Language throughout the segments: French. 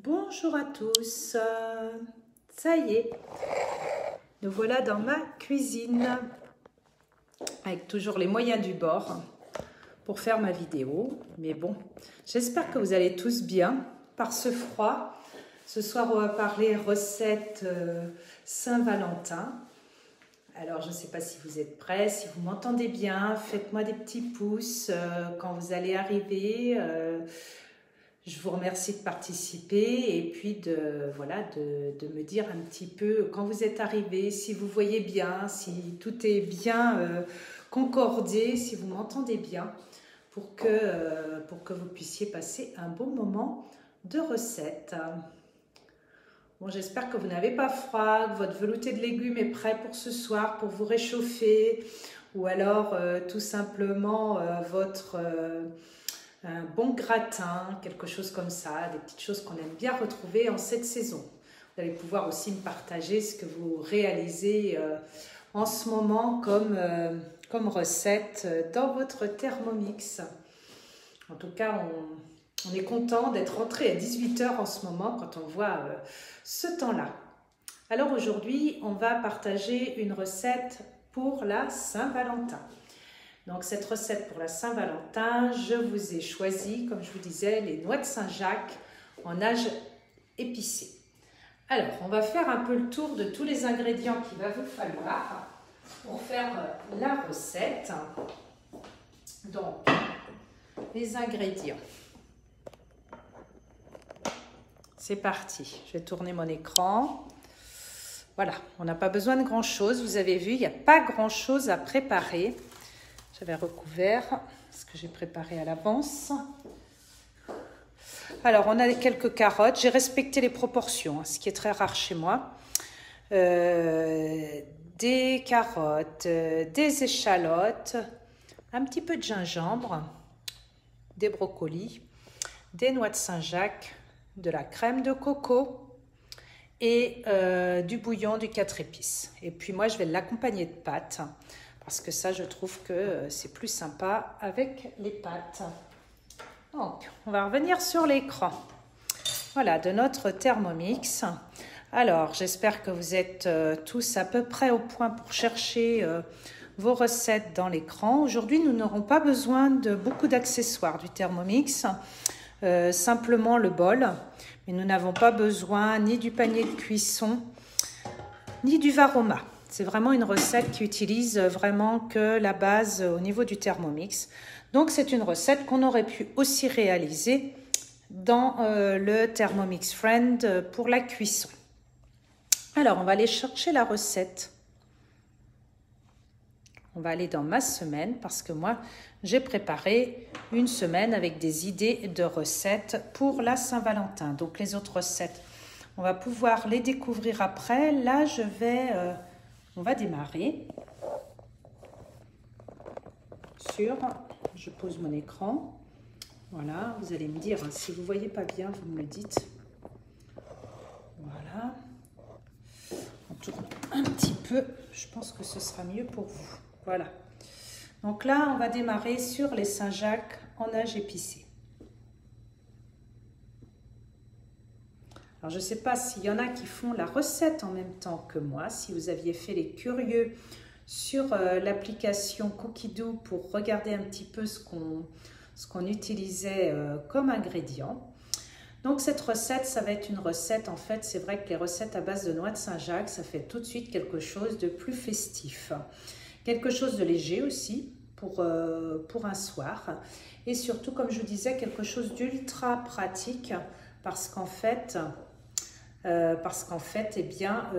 Bonjour à tous, ça y est, nous voilà dans ma cuisine avec toujours les moyens du bord pour faire ma vidéo. Mais bon, j'espère que vous allez tous bien par ce froid. Ce soir, on va parler recette Saint-Valentin. Alors, je ne sais pas si vous êtes prêts, si vous m'entendez bien, faites-moi des petits pouces quand vous allez arriver. Je vous remercie de participer et puis de me dire un petit peu quand vous êtes arrivés, si vous voyez bien, si tout est bien concordé, si vous m'entendez bien, pour que vous puissiez passer un bon moment de recette. Bon, j'espère que vous n'avez pas froid, que votre velouté de légumes est prêt pour ce soir, pour vous réchauffer, ou alors tout simplement un bon gratin, quelque chose comme ça, des petites choses qu'on aime bien retrouver en cette saison. Vous allez pouvoir aussi me partager ce que vous réalisez en ce moment comme recette dans votre Thermomix. En tout cas, on est content d'être rentré à 18 h en ce moment quand on voit ce temps-là. Alors aujourd'hui, on va partager une recette pour la Saint-Valentin. Donc cette recette pour la Saint-Valentin, je vous ai choisi, comme je vous disais, les noix de Saint-Jacques en nage épicé. Alors, on va faire un peu le tour de tous les ingrédients qu'il va vous falloir pour faire la recette. Donc, les ingrédients. C'est parti, je vais tourner mon écran. Voilà, on n'a pas besoin de grand-chose. Vous avez vu, il n'y a pas grand-chose à préparer. J'avais recouvert ce que j'ai préparé à l'avance. Alors, on a quelques carottes. J'ai respecté les proportions, ce qui est très rare chez moi. Des carottes, des échalotes, un petit peu de gingembre, des brocolis, des noix de Saint-Jacques, de la crème de coco et du bouillon du 4 épices. Et puis moi, je vais l'accompagner de pâtes. Parce que ça, je trouve que c'est plus sympa avec les pâtes. Donc, on va revenir sur l'écran. Voilà, de notre Thermomix. Alors, j'espère que vous êtes tous à peu près au point pour chercher vos recettes dans l'écran. Aujourd'hui, nous n'aurons pas besoin de beaucoup d'accessoires du Thermomix. Simplement le bol. Mais nous n'avons pas besoin ni du panier de cuisson, ni du Varoma. C'est vraiment une recette qui utilise vraiment que la base au niveau du Thermomix. Donc, c'est une recette qu'on aurait pu aussi réaliser dans le Thermomix Friend pour la cuisson. Alors, on va aller chercher la recette. On va aller dans ma semaine parce que moi, j'ai préparé une semaine avec des idées de recettes pour la Saint-Valentin. Donc, les autres recettes, on va pouvoir les découvrir après. Là, on va démarrer je pose mon écran. Voilà, vous allez me dire, si vous ne voyez pas bien, vous me le dites. Voilà. On tourne un petit peu, je pense que ce sera mieux pour vous. Voilà. Donc là, on va démarrer sur les Saint-Jacques en nage épicé. Alors, je ne sais pas s'il y en a qui font la recette en même temps que moi, si vous aviez fait les curieux sur l'application Cookidoo pour regarder un petit peu ce qu'on utilisait comme ingrédient. Donc, cette recette, ça va être une recette, en fait, c'est vrai que les recettes à base de noix de Saint-Jacques, ça fait tout de suite quelque chose de plus festif. Quelque chose de léger aussi pour un soir. Et surtout, comme je vous disais, quelque chose d'ultra pratique parce qu'en fait, eh bien,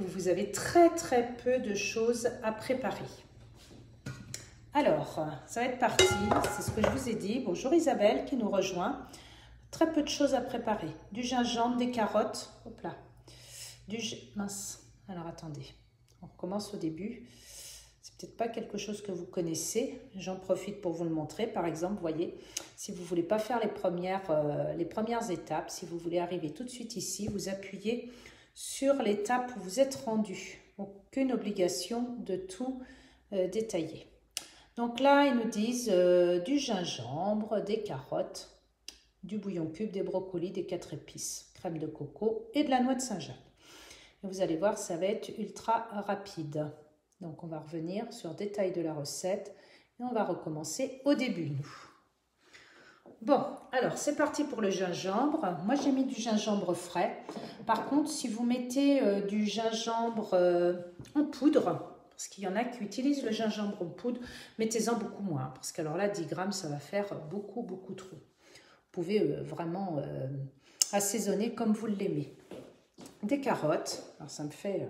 vous avez très très peu de choses à préparer. Alors, ça va être parti, c'est ce que je vous ai dit. Bonjour Isabelle qui nous rejoint. Très peu de choses à préparer. Du gingembre, des carottes, hop là. Mince, alors attendez, on recommence au début. C'est peut-être pas quelque chose que vous connaissez. J'en profite pour vous le montrer. Par exemple, vous voyez, si vous ne voulez pas faire les premières étapes, si vous voulez arriver tout de suite ici, vous appuyez sur l'étape où vous êtes rendu. Aucune obligation de tout détailler. Donc là, ils nous disent du gingembre, des carottes. du bouillon cube, des brocolis, des 4 épices, crème de coco et de la noix de Saint-Jacques. Et vous allez voir, ça va être ultra rapide. Donc on va revenir sur le détail de la recette et on va recommencer au début, nous. Bon, alors c'est parti pour le gingembre. Moi j'ai mis du gingembre frais. Par contre, si vous mettez du gingembre en poudre, parce qu'il y en a qui utilisent le gingembre en poudre, mettez-en beaucoup moins. Parce qu'alors là, 10 grammes, ça va faire beaucoup, beaucoup trop. Vous pouvez vraiment assaisonner comme vous l'aimez. Des carottes. Alors ça me fait...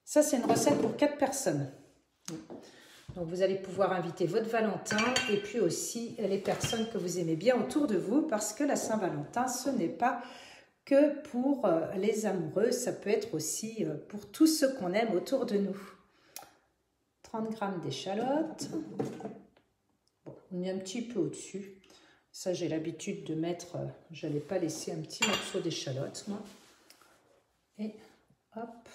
Ça, c'est une recette pour 4 personnes. Donc, vous allez pouvoir inviter votre Valentin et puis aussi les personnes que vous aimez bien autour de vous parce que la Saint-Valentin, ce n'est pas que pour les amoureux, ça peut être aussi pour tous ceux qu'on aime autour de nous. 30 grammes d'échalotes. Bon, on est un petit peu au-dessus. Ça, j'ai l'habitude de mettre, je n'allais pas laisser un petit morceau d'échalote, moi. Et hop.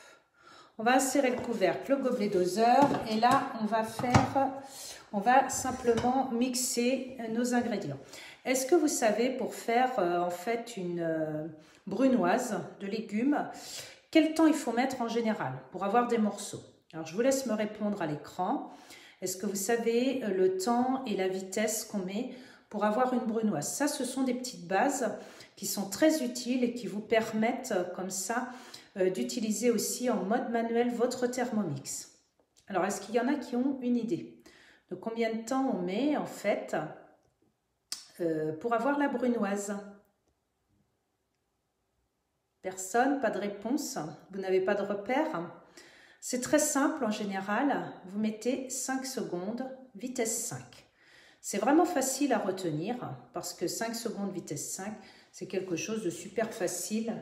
On va insérer le couvercle, le gobelet doseur et là on va simplement mixer nos ingrédients. Est-ce que vous savez pour faire en fait une brunoise de légumes, quel temps il faut mettre en général pour avoir des morceaux? Alors je vous laisse me répondre à l'écran. Est-ce que vous savez le temps et la vitesse qu'on met pour avoir une brunoise? Ça, ce sont des petites bases qui sont très utiles et qui vous permettent comme ça d'utiliser aussi en mode manuel votre Thermomix. Alors, est-ce qu'il y en a qui ont une idée de combien de temps on met en fait pour avoir la brunoise? Personne? Pas de réponse? Vous n'avez pas de repère? C'est très simple en général. Vous mettez 5 secondes, vitesse 5. C'est vraiment facile à retenir parce que 5 secondes, vitesse 5, c'est quelque chose de super facile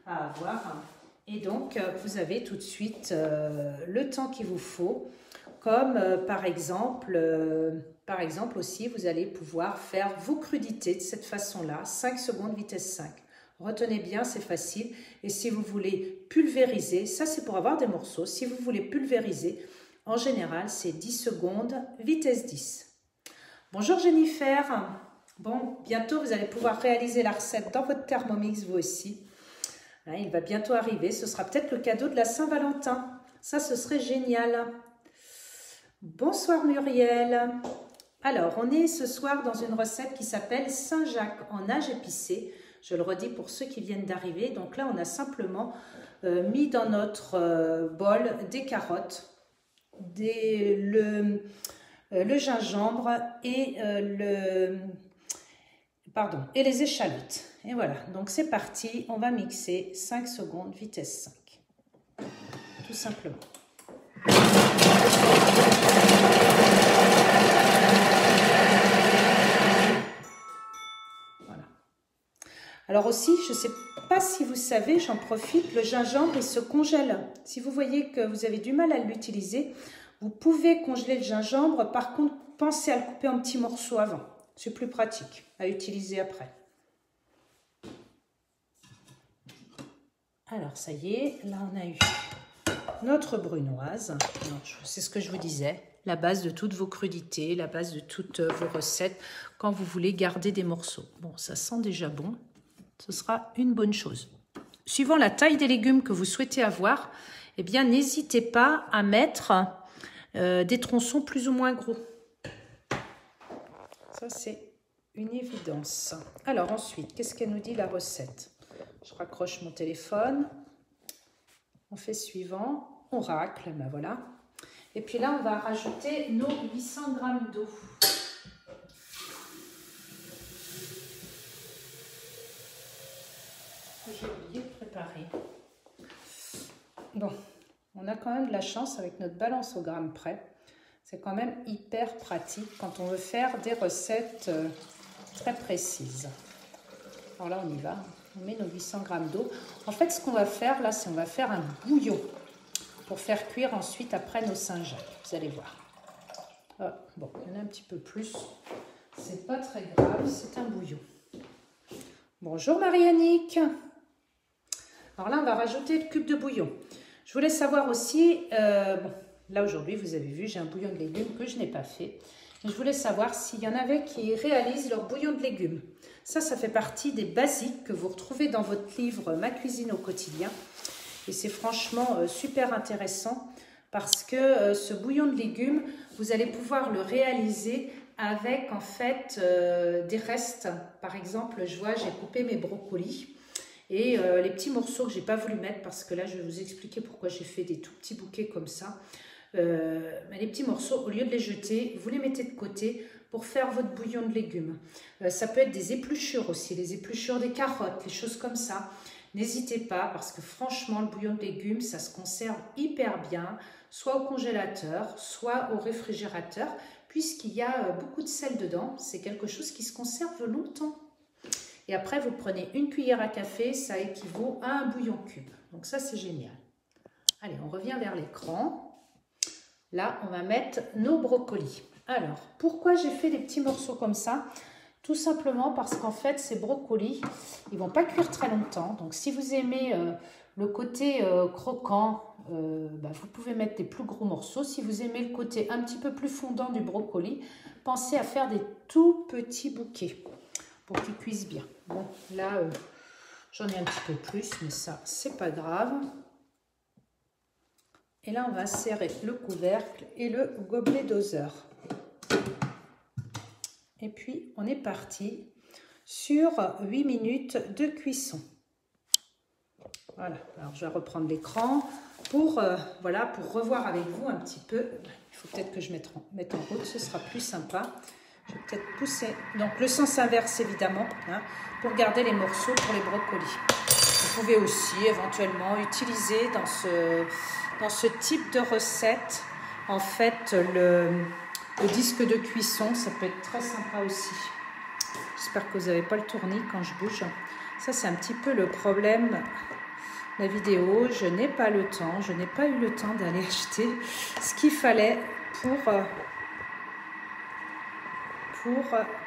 à avoir. Et donc, vous avez tout de suite le temps qu'il vous faut. Comme par exemple aussi, vous allez pouvoir faire vos crudités de cette façon-là. 5 secondes, vitesse 5. Retenez bien, c'est facile. Et si vous voulez pulvériser, ça c'est pour avoir des morceaux. Si vous voulez pulvériser, en général, c'est 10 secondes, vitesse 10. Bonjour Jennifer. Bon, bientôt vous allez pouvoir réaliser la recette dans votre Thermomix, vous aussi. Il va bientôt arriver, ce sera peut-être le cadeau de la Saint-Valentin. Ça, ce serait génial. Bonsoir Muriel. Alors, on est ce soir dans une recette qui s'appelle Saint-Jacques en nage épicé. Je le redis pour ceux qui viennent d'arriver. Donc là, on a simplement mis dans notre bol des carottes, le gingembre et et les échalotes. Et voilà, donc c'est parti, on va mixer 5 secondes, vitesse 5. Tout simplement. Voilà. Alors aussi, je ne sais pas si vous savez, j'en profite, le gingembre, il se congèle. Si vous voyez que vous avez du mal à l'utiliser, vous pouvez congeler le gingembre. Par contre, pensez à le couper en petits morceaux avant. C'est plus pratique à utiliser après. Alors, ça y est, là, on a eu notre brunoise. C'est ce que je vous disais, la base de toutes vos crudités, la base de toutes vos recettes, quand vous voulez garder des morceaux. Bon, ça sent déjà bon. Ce sera une bonne chose. Suivant la taille des légumes que vous souhaitez avoir, eh bien, n'hésitez pas à mettre des tronçons plus ou moins gros. Ça, c'est une évidence. Alors ensuite, qu'est-ce qu'elle nous dit la recette? Je raccroche mon téléphone. On fait suivant. On racle, ben voilà. Et puis là, on va rajouter nos 800 g d'eau. J'ai oublié de préparer. Bon, on a quand même de la chance avec notre balance au gramme près. C'est quand même hyper pratique quand on veut faire des recettes très précises. Alors là, on y va. On met nos 800 g d'eau. En fait, ce qu'on va faire là, c'est on va faire un bouillon pour faire cuire ensuite après nos Saint-Jacques. Vous allez voir. Ah, bon, il y en a un petit peu plus. C'est pas très grave, c'est un bouillon. Bonjour Marie-Annick. Alors là, on va rajouter le cube de bouillon. Je voulais savoir aussi, bon, là aujourd'hui, vous avez vu, j'ai un bouillon de légumes que je n'ai pas fait. Je voulais savoir s'il y en avait qui réalisent leur bouillon de légumes. Ça fait partie des basiques que vous retrouvez dans votre livre Ma cuisine au quotidien. Et c'est franchement super intéressant parce que ce bouillon de légumes, vous allez pouvoir le réaliser avec en fait des restes. Par exemple, je vois, j'ai coupé mes brocolis et les petits morceaux que j'ai pas voulu mettre parce que là, je vais vous expliquer pourquoi j'ai fait des tout petits bouquets comme ça. Les petits morceaux, au lieu de les jeter, vous les mettez de côté pour faire votre bouillon de légumes. Ça peut être des épluchures aussi, les épluchures des carottes, les choses comme ça. N'hésitez pas parce que franchement, le bouillon de légumes, ça se conserve hyper bien, soit au congélateur, soit au réfrigérateur, puisqu'il y a beaucoup de sel dedans. C'est quelque chose qui se conserve longtemps. Et après, vous prenez une cuillère à café, ça équivaut à un bouillon cube. Donc ça, c'est génial. Allez, on revient vers l'écran. Là, on va mettre nos brocolis. Alors, pourquoi j'ai fait des petits morceaux comme ça? Tout simplement parce qu'en fait, ces brocolis, ils ne vont pas cuire très longtemps. Donc, si vous aimez le côté croquant, vous pouvez mettre des plus gros morceaux. Si vous aimez le côté un petit peu plus fondant du brocoli, pensez à faire des tout petits bouquets pour qu'ils cuisent bien. Bon, là, j'en ai un petit peu plus, mais ça, c'est pas grave. Et là, on va serrer le couvercle et le gobelet doseur. Et puis, on est parti sur 8 minutes de cuisson. Voilà, alors je vais reprendre l'écran pour revoir avec vous un petit peu. Il faut peut-être que je mette en route, ce sera plus sympa. Je vais peut-être pousser, donc le sens inverse évidemment, pour garder les morceaux pour les brocolis. Vous pouvez aussi éventuellement utiliser dans ce type de recette, en fait, le disque de cuisson, ça peut être très sympa aussi. J'espère que vous n'avez pas le tournis quand je bouge. Ça, c'est un petit peu le problème de la vidéo. Je n'ai pas le temps, je n'ai pas eu le temps d'aller acheter ce qu'il fallait pour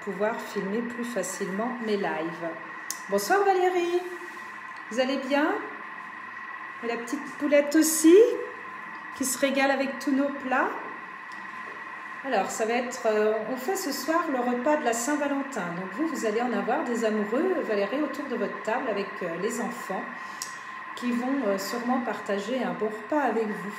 pouvoir filmer plus facilement mes lives. Bonsoir Valérie, vous allez bien? Et la petite poulette aussi, qui se régale avec tous nos plats. Alors, ça va être, on fait ce soir le repas de la Saint-Valentin. Donc vous allez en avoir des amoureux, Valérie, autour de votre table avec les enfants qui vont sûrement partager un bon repas avec vous.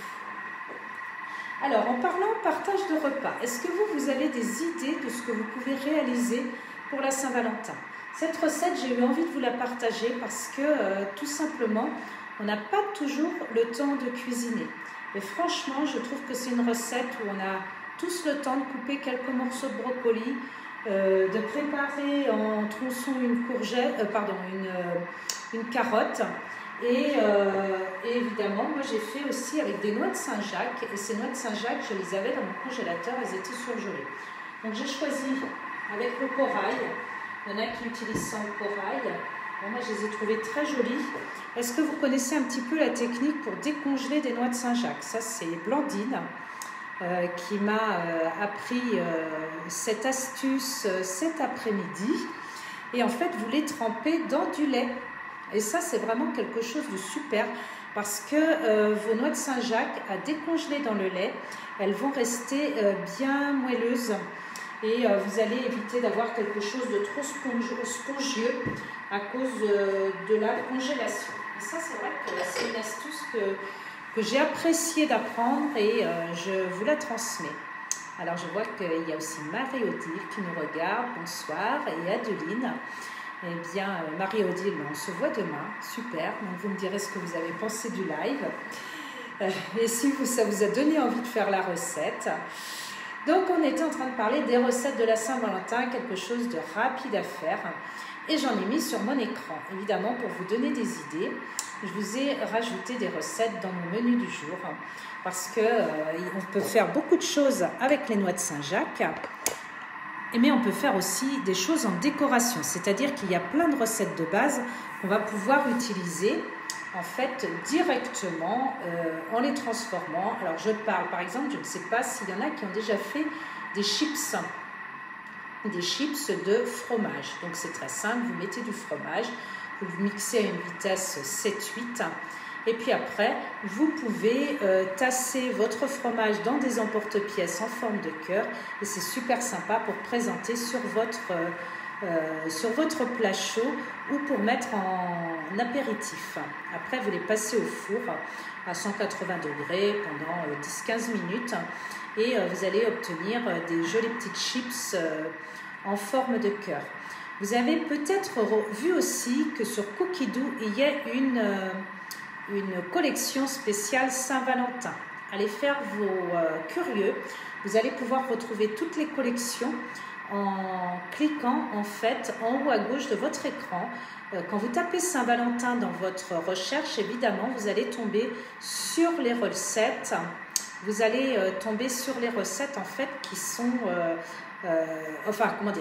Alors, en parlant partage de repas, est-ce que vous avez des idées de ce que vous pouvez réaliser pour la Saint-Valentin? Cette recette, j'ai eu envie de vous la partager parce que, tout simplement, on n'a pas toujours le temps de cuisiner. Et franchement, je trouve que c'est une recette où on a tous le temps de couper quelques morceaux de brocoli, de préparer en tronçon une carotte. Et évidemment, moi j'ai fait aussi avec des noix de Saint-Jacques. Et ces noix de Saint-Jacques, je les avais dans mon congélateur, elles étaient surgelées. Donc j'ai choisi avec le corail. Il y en a qui utilisent sans le corail. Bon, moi je les ai trouvées très jolies. Est-ce que vous connaissez un petit peu la technique pour décongeler des noix de Saint-Jacques? Ça, c'est Blandine qui m'a appris cette astuce cet après-midi. Et en fait, vous les trempez dans du lait. Et ça, c'est vraiment quelque chose de super parce que vos noix de Saint-Jacques, à décongeler dans le lait, elles vont rester bien moelleuses et vous allez éviter d'avoir quelque chose de trop spongieux à cause de la congélation. Et ça, c'est vrai que c'est une astuce que j'ai apprécié d'apprendre et je vous la transmets. Alors, je vois qu'il y a aussi Marie-Odile qui nous regarde. Bonsoir. Et Adeline. Eh bien, Marie-Odile, on se voit demain. Super. Donc, vous me direz ce que vous avez pensé du live. Et si ça vous a donné envie de faire la recette. Donc, on était en train de parler des recettes de la Saint-Valentin, quelque chose de rapide à faire. Et j'en ai mis sur mon écran. Évidemment, pour vous donner des idées, je vous ai rajouté des recettes dans mon menu du jour. Parce qu'on peut faire beaucoup de choses avec les noix de Saint-Jacques. Mais on peut faire aussi des choses en décoration. C'est-à-dire qu'il y a plein de recettes de base qu'on va pouvoir utiliser en fait directement en les transformant. Alors je parle par exemple, je ne sais pas s'il y en a qui ont déjà fait des chips de fromage. Donc c'est très simple, vous mettez du fromage, vous le mixez à une vitesse 7-8 Et puis après, vous pouvez tasser votre fromage dans des emporte-pièces en forme de cœur. Et c'est super sympa pour présenter sur votre plat chaud ou pour mettre en apéritif. Après, vous les passez au four à 180 degrés pendant 10-15 minutes et vous allez obtenir des jolies petites chips en forme de cœur. Vous avez peut-être vu aussi que sur Cookidoo, il y a une collection spéciale Saint-Valentin. Allez faire vos curieux. Vous allez pouvoir retrouver toutes les collections en cliquant en fait en haut à gauche de votre écran. Quand vous tapez Saint-Valentin dans votre recherche, évidemment, vous allez tomber sur les recettes. Vous allez tomber sur les recettes en fait qui sont,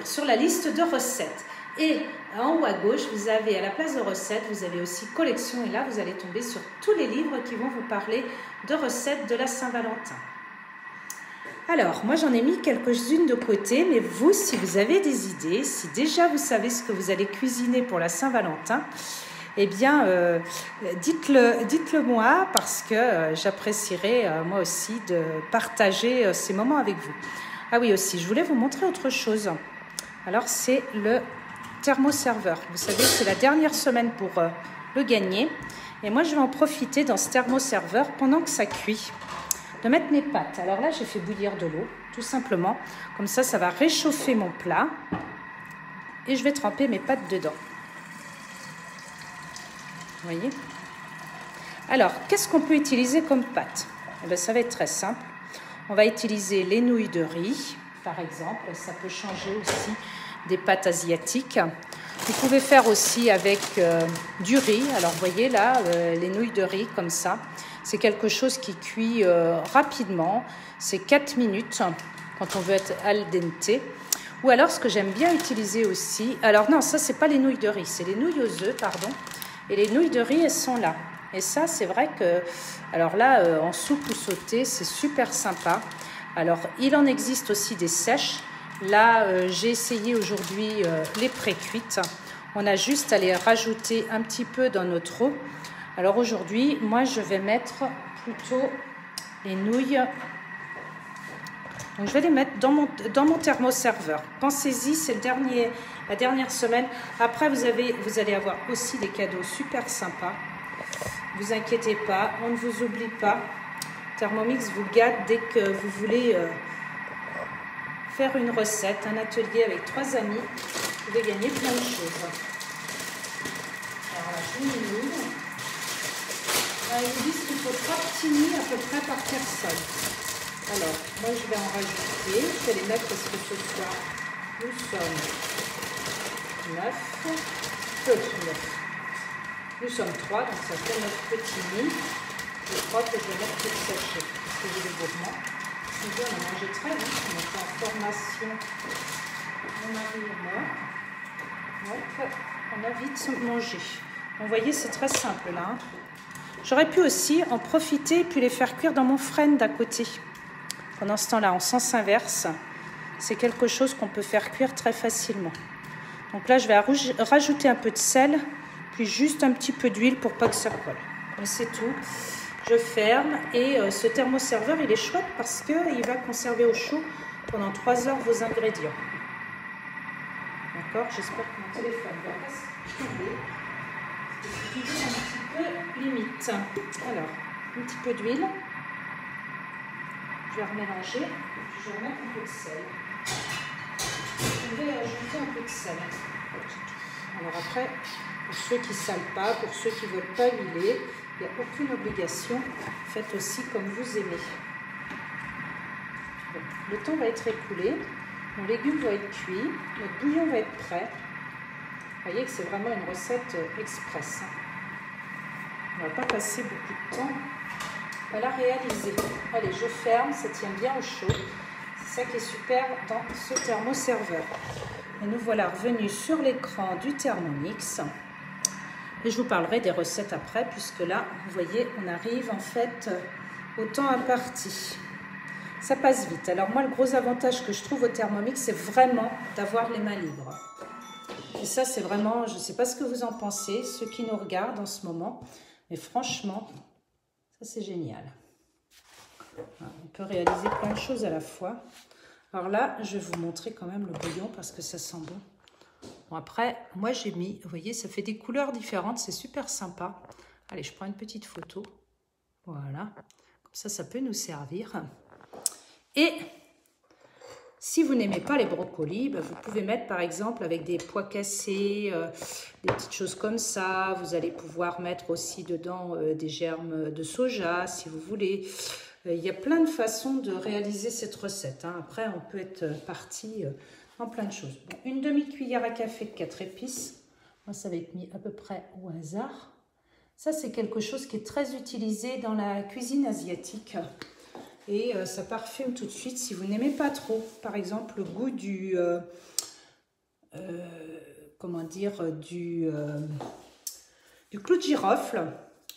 sur la liste de recettes. Et en haut à gauche, vous avez à la place de recettes, vous avez aussi collection et là, vous allez tomber sur tous les livres qui vont vous parler de recettes de la Saint-Valentin. Alors, moi j'en ai mis quelques-unes de côté, mais vous, si vous avez des idées, si déjà vous savez ce que vous allez cuisiner pour la Saint-Valentin, eh bien, dites-le moi parce que j'apprécierais moi aussi de partager ces moments avec vous. Ah oui, aussi, je voulais vous montrer autre chose. Alors, c'est le thermoserveur. Vous savez, c'est la dernière semaine pour le gagner. Et moi, je vais en profiter dans ce thermoserveur pendant que ça cuit, de mettre mes pâtes. Alors là, j'ai fait bouillir de l'eau, tout simplement. Comme ça, ça va réchauffer mon plat. Et je vais tremper mes pâtes dedans. Vous voyez? Alors, qu'est-ce qu'on peut utiliser comme pâte? Eh bien, ça va être très simple. On va utiliser les nouilles de riz, par exemple. Ça peut changer aussi des pâtes asiatiques. Vous pouvez faire aussi avec du riz. Alors, vous voyez là, les nouilles de riz comme ça. C'est quelque chose qui cuit rapidement. C'est 4 minutes quand on veut être al dente. Ou alors, ce que j'aime bien utiliser aussi... Alors non, ça, c'est pas les nouilles de riz. C'est les nouilles aux œufs, pardon. Et les nouilles de riz, elles sont là. Et ça, c'est vrai que... Alors là, en soupe ou sautée, c'est super sympa. Alors, il en existe aussi des sèches. Là, j'ai essayé aujourd'hui les pré-cuites. On a juste à les rajouter un petit peu dans notre eau. Alors aujourd'hui, moi, je vais mettre plutôt les nouilles. Donc, je vais les mettre dans mon thermoserveur. Pensez-y, c'est la dernière semaine. Après, vous allez avoir aussi des cadeaux super sympas. Ne vous inquiétez pas, on ne vous oublie pas. Thermomix vous gâte dès que vous voulez faire une recette, un atelier avec 3 amis. Vous pouvez gagner plein de choses. Alors là, je mets les nouilles. Là, ils vous disent qu'il faut 3 petits nids à peu près par personne. Alors, moi je vais en rajouter. Je vais les mettre parce que ce soir, nous sommes 9. Nous sommes 3, donc ça fait notre petit nid. Je crois que je vais mettre tout sachet parce que j'ai des gourmands. C'est bien, on a mangé très vite. On était en formation. Mon mari et moi. Donc, on a vite mangé. Vous voyez, c'est très simple là. Hein. J'aurais pu aussi en profiter et puis les faire cuire dans mon frêne d'à côté. Pendant ce temps-là, en sens inverse, c'est quelque chose qu'on peut faire cuire très facilement. Donc là, je vais rajouter un peu de sel, puis juste un petit peu d'huile pour pas que ça colle. Mais c'est tout. Je ferme et ce thermoserveur, il est chouette parce qu'il va conserver au chaud pendant 3 heures vos ingrédients. D'accord? J'espère que mon téléphone va pas se tomber. C'est toujours un petit peu limite. Alors, un petit peu d'huile. Je vais remélanger. Je vais remettre un peu de sel. Je vais ajouter un peu de sel. Alors après, pour ceux qui ne salent pas, pour ceux qui ne veulent pas huiler, il n'y a aucune obligation. Faites aussi comme vous aimez. Bon, le temps va être écoulé. Nos légumes vont être cuits. Notre bouillon va être prêt. Vous voyez que c'est vraiment une recette express. On ne va pas passer beaucoup de temps à la réaliser. Allez, je ferme. Ça tient bien au chaud. C'est ça qui est super dans ce thermoserveur. Et nous voilà revenus sur l'écran du Thermomix. Et je vous parlerai des recettes après, puisque là, vous voyez, on arrive en fait au temps imparti. Ça passe vite. Alors moi, le gros avantage que je trouve au Thermomix, c'est vraiment d'avoir les mains libres. Et ça, c'est vraiment, je ne sais pas ce que vous en pensez, ceux qui nous regardent en ce moment. Et franchement, ça c'est génial. On peut réaliser plein de choses à la fois. Alors là, je vais vous montrer quand même le bouillon parce que ça sent bon. Bon après, moi j'ai mis, vous voyez, ça fait des couleurs différentes, c'est super sympa. Allez, je prends une petite photo. Voilà, comme ça peut nous servir. Et si vous n'aimez pas les brocolis, vous pouvez mettre par exemple avec des pois cassés, des petites choses comme ça. Vous allez pouvoir mettre aussi dedans des germes de soja si vous voulez. Il y a plein de façons de réaliser cette recette. Après, on peut être parti en plein de choses. Bon, une demi-cuillère à café de 4 épices. Moi, ça va être mis à peu près au hasard. Ça, c'est quelque chose qui est très utilisé dans la cuisine asiatique. Et ça parfume tout de suite si vous n'aimez pas trop. Par exemple, le goût du... comment dire, du clou de girofle.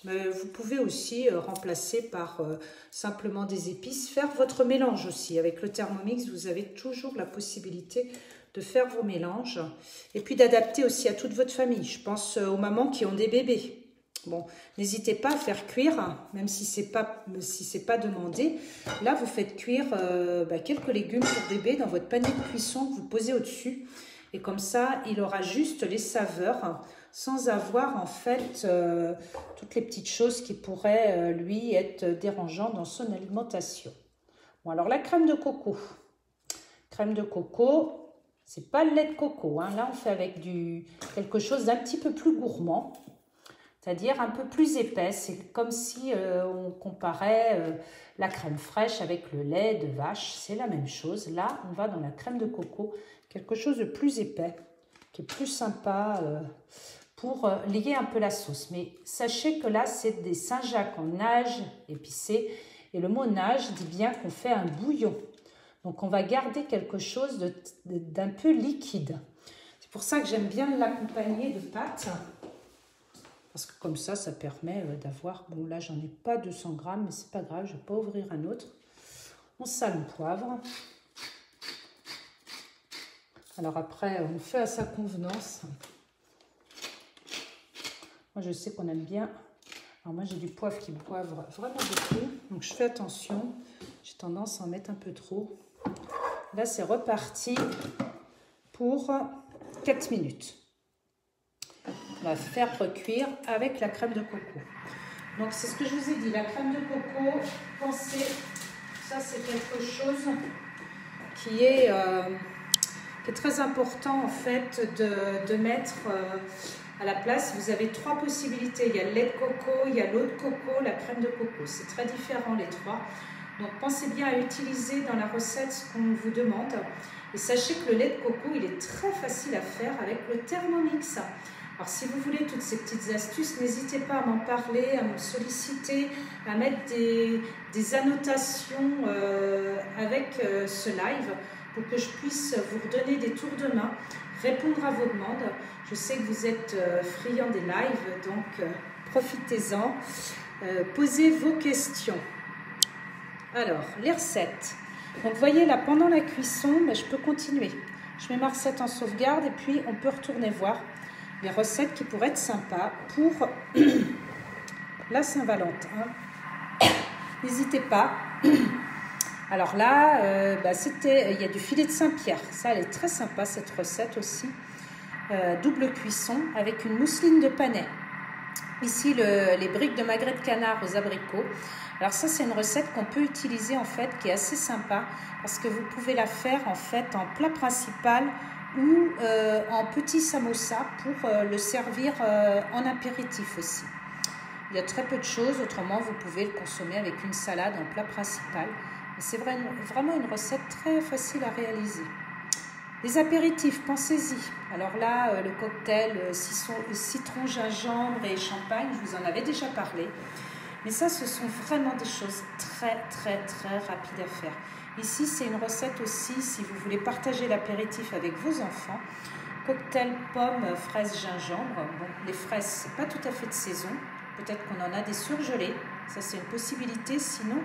Vous pouvez aussi remplacer par simplement des épices. Faire votre mélange aussi. Avec le Thermomix, vous avez toujours la possibilité de faire vos mélanges. Et puis d'adapter aussi à toute votre famille. Je pense aux mamans qui ont des bébés. Bon, n'hésitez pas à faire cuire, même si c'est pas demandé. Là, vous faites cuire quelques légumes pour bébé dans votre panier de cuisson que vous posez au-dessus. Et comme ça, il aura juste les saveurs sans avoir en fait toutes les petites choses qui pourraient lui être dérangeantes dans son alimentation. Bon, alors la crème de coco. Crème de coco, c'est pas le lait de coco. Là, on fait avec quelque chose d'un petit peu plus gourmand. C'est-à-dire un peu plus épais. C'est comme si on comparait la crème fraîche avec le lait de vache. C'est la même chose. Là, on va dans la crème de coco. Quelque chose de plus épais, qui est plus sympa pour lier un peu la sauce. Mais sachez que là, c'est des Saint-Jacques en nage épicé. Et le mot nage dit bien qu'on fait un bouillon. Donc, on va garder quelque chose d'un peu liquide. C'est pour ça que j'aime bien l'accompagner de pâtes. Parce que comme ça permet d'avoir... Bon, là, j'en ai pas 200 grammes, mais c'est pas grave, je ne vais pas ouvrir un autre. On sale le poivre. Alors après, on fait à sa convenance. Moi, je sais qu'on aime bien. Alors moi, j'ai du poivre qui me poivre vraiment beaucoup. Donc, je fais attention. J'ai tendance à en mettre un peu trop. Là, c'est reparti pour 4 minutes. On va faire recuire avec la crème de coco. Donc, c'est ce que je vous ai dit. La crème de coco, pensez, ça, c'est quelque chose qui est très important, en fait, de mettre à la place. Vous avez 3 possibilités. Il y a le lait de coco, il y a l'eau de coco, la crème de coco. C'est très différent, les 3. Donc, pensez bien à utiliser dans la recette ce qu'on vous demande. Et sachez que le lait de coco, il est très facile à faire avec le Thermomix. Alors, si vous voulez toutes ces petites astuces, n'hésitez pas à m'en parler, à me solliciter, à mettre des annotations avec ce live pour que je puisse vous redonner des tours de main, répondre à vos demandes. Je sais que vous êtes friands des lives, donc profitez-en, posez vos questions. Alors, les recettes. Donc, vous voyez là, pendant la cuisson, je peux continuer. Je mets ma recette en sauvegarde et puis on peut retourner voir les recettes qui pourraient être sympas pour la Saint-Valentin. N'hésitez pas. Alors là, il y a du filet de Saint-Pierre. Ça, elle est très sympa, cette recette aussi. Double cuisson avec une mousseline de panais. Ici, les briques de magret de canard aux abricots. Alors ça, c'est une recette qu'on peut utiliser en fait, qui est assez sympa parce que vous pouvez la faire en fait en plat principal ou en petit samosa pour le servir en apéritif aussi. Il y a très peu de choses, autrement vous pouvez le consommer avec une salade en plat principal. C'est vraiment une recette très facile à réaliser. Les apéritifs, pensez-y. Alors là, le cocktail citron, gingembre et champagne, je vous en avais déjà parlé. Mais ça, ce sont vraiment des choses très rapides à faire. Ici, c'est une recette aussi, si vous voulez partager l'apéritif avec vos enfants. Cocktail pommes, fraises, gingembre. Bon, les fraises, c'est pas tout à fait de saison. Peut-être qu'on en a des surgelées. Ça, c'est une possibilité. Sinon,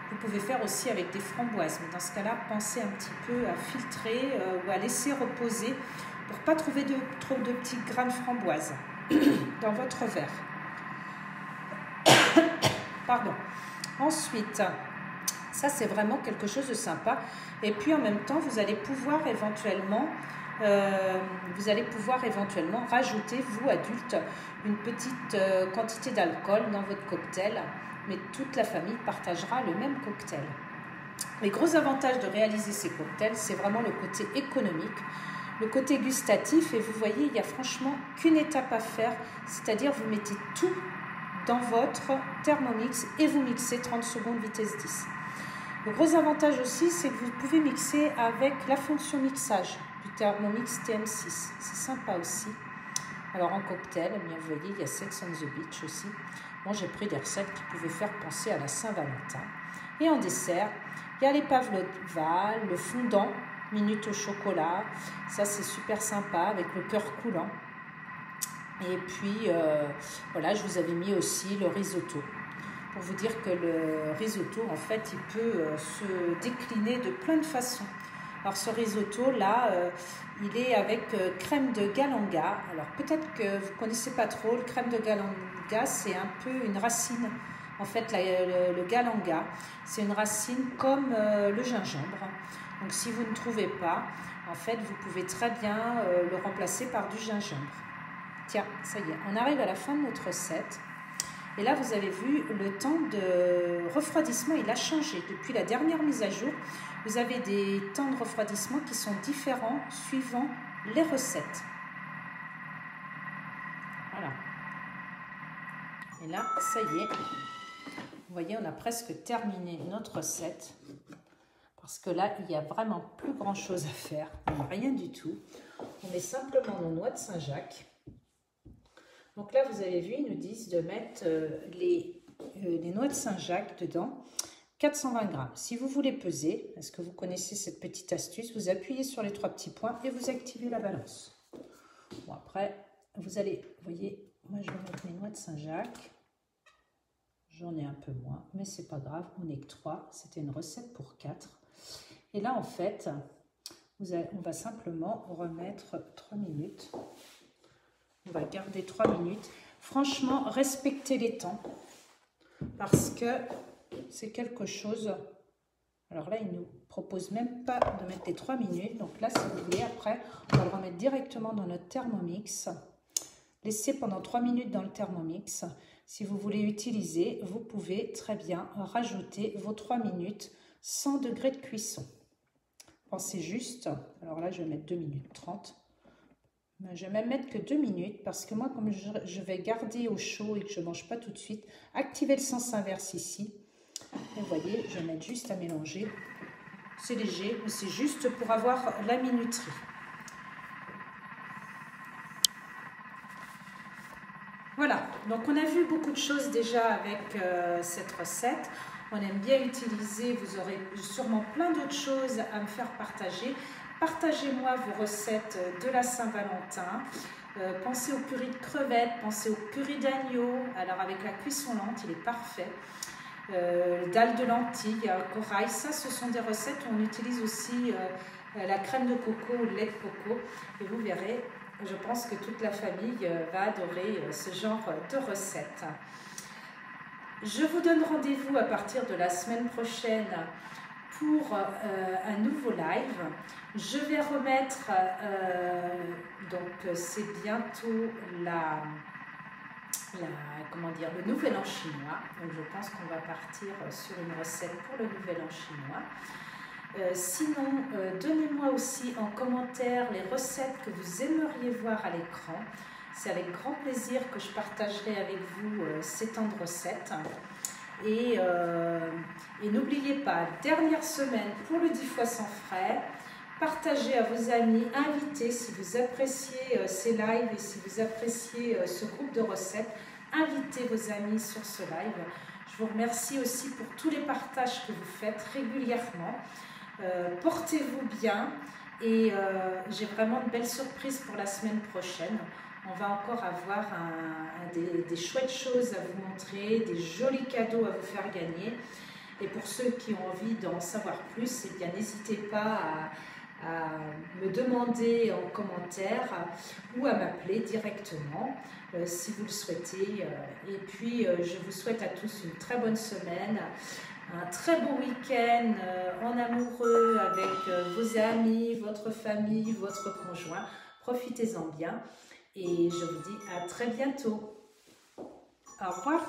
vous pouvez faire aussi avec des framboises. Mais dans ce cas-là, pensez un petit peu à filtrer ou à laisser reposer pour ne pas trouver trop de petits grains de framboise dans votre verre. Pardon. Ensuite, ça c'est vraiment quelque chose de sympa. Et puis en même temps, vous allez pouvoir éventuellement rajouter, vous adultes, une petite quantité d'alcool dans votre cocktail, mais toute la famille partagera le même cocktail. Les gros avantages de réaliser ces cocktails, c'est vraiment le côté économique, le côté gustatif, et vous voyez, il n'y a franchement qu'une étape à faire, c'est-à-dire vous mettez tout dans votre Thermomix et vous mixez 30 secondes vitesse 10. Le gros avantage aussi, c'est que vous pouvez mixer avec la fonction mixage du Thermomix TM6. C'est sympa aussi. Alors en cocktail, eh bien, vous voyez, il y a Sex on the Beach aussi. Moi, j'ai pris des recettes qui pouvaient faire penser à la Saint-Valentin. Et en dessert, il y a les pavlova, le fondant, minute au chocolat. Ça, c'est super sympa avec le cœur coulant. Et puis, voilà, je vous avais mis aussi le risotto. Pour vous dire que le risotto, en fait, il peut se décliner de plein de façons. Alors, ce risotto-là, il est avec crème de galanga. Alors, peut-être que vous ne connaissez pas trop. Le crème de galanga, c'est un peu une racine. En fait, le galanga, c'est une racine comme le gingembre. Donc, si vous ne trouvez pas, en fait, vous pouvez très bien le remplacer par du gingembre. Tiens, ça y est, on arrive à la fin de notre recette. Et là, vous avez vu, le temps de refroidissement, il a changé. Depuis la dernière mise à jour, vous avez des temps de refroidissement qui sont différents suivant les recettes. Voilà. Et là, ça y est. Vous voyez, on a presque terminé notre recette. Parce que là, il n'y a vraiment plus grand-chose à faire. Rien du tout. On met simplement nos noix de Saint-Jacques. Donc là, vous avez vu, ils nous disent de mettre les noix de Saint-Jacques dedans, 420 grammes. Si vous voulez peser, est-ce que vous connaissez cette petite astuce? Vous appuyez sur les 3 petits points et vous activez la balance. Bon, après, vous allez, vous voyez, moi je vais mettre mes noix de Saint-Jacques. J'en ai un peu moins, mais c'est pas grave, on n'est que 3. C'était une recette pour 4. Et là, en fait, on va simplement remettre 3 minutes. On va garder 3 minutes. Franchement, respectez les temps parce que c'est quelque chose. Alors là, il ne nous propose même pas de mettre les 3 minutes. Donc là, si vous voulez, après, on va le remettre directement dans notre Thermomix. Laissez pendant 3 minutes dans le Thermomix. Si vous voulez utiliser, vous pouvez très bien rajouter vos 3 minutes 100 degrés de cuisson. Pensez juste, alors là, je vais mettre 2 minutes 30. Je vais même mettre que 2 minutes parce que moi, comme je vais garder au chaud et que je ne mange pas tout de suite, activez le sens inverse ici. Et vous voyez, je vais mettre juste à mélanger. C'est léger, mais c'est juste pour avoir la minuterie. Voilà, donc on a vu beaucoup de choses déjà avec cette recette. On aime bien utiliser, vous aurez sûrement plein d'autres choses à me faire partager. Partagez-moi vos recettes de la Saint-Valentin. Pensez au curry de crevettes, pensez au curry d'agneau. Alors avec la cuisson lente, il est parfait. Dalle de lentilles, corail, ça ce sont des recettes où on utilise aussi la crème de coco ou le lait de coco. Et vous verrez, je pense que toute la famille va adorer ce genre de recettes. Je vous donne rendez-vous à partir de la semaine prochaine pour un nouveau live. Je vais remettre, donc c'est bientôt le nouvel an chinois. Donc je pense qu'on va partir sur une recette pour le nouvel an chinois. Sinon, donnez-moi aussi en commentaire les recettes que vous aimeriez voir à l'écran. C'est avec grand plaisir que je partagerai avec vous ces temps de recettes. Et n'oubliez pas, dernière semaine pour le 10 fois sans frais. Partagez à vos amis, invitez si vous appréciez ces lives et si vous appréciez ce groupe de recettes. Invitez vos amis sur ce live. Je vous remercie aussi pour tous les partages que vous faites régulièrement. Portez-vous bien et j'ai vraiment de belles surprises pour la semaine prochaine. On va encore avoir des chouettes choses à vous montrer, des jolis cadeaux à vous faire gagner. Et pour ceux qui ont envie d'en savoir plus, eh bien n'hésitez pas à me demander en commentaire ou à m'appeler directement si vous le souhaitez. Et puis, je vous souhaite à tous une très bonne semaine, un très beau week-end en amoureux avec vos amis, votre famille, votre conjoint. Profitez-en bien et je vous dis à très bientôt. Au revoir.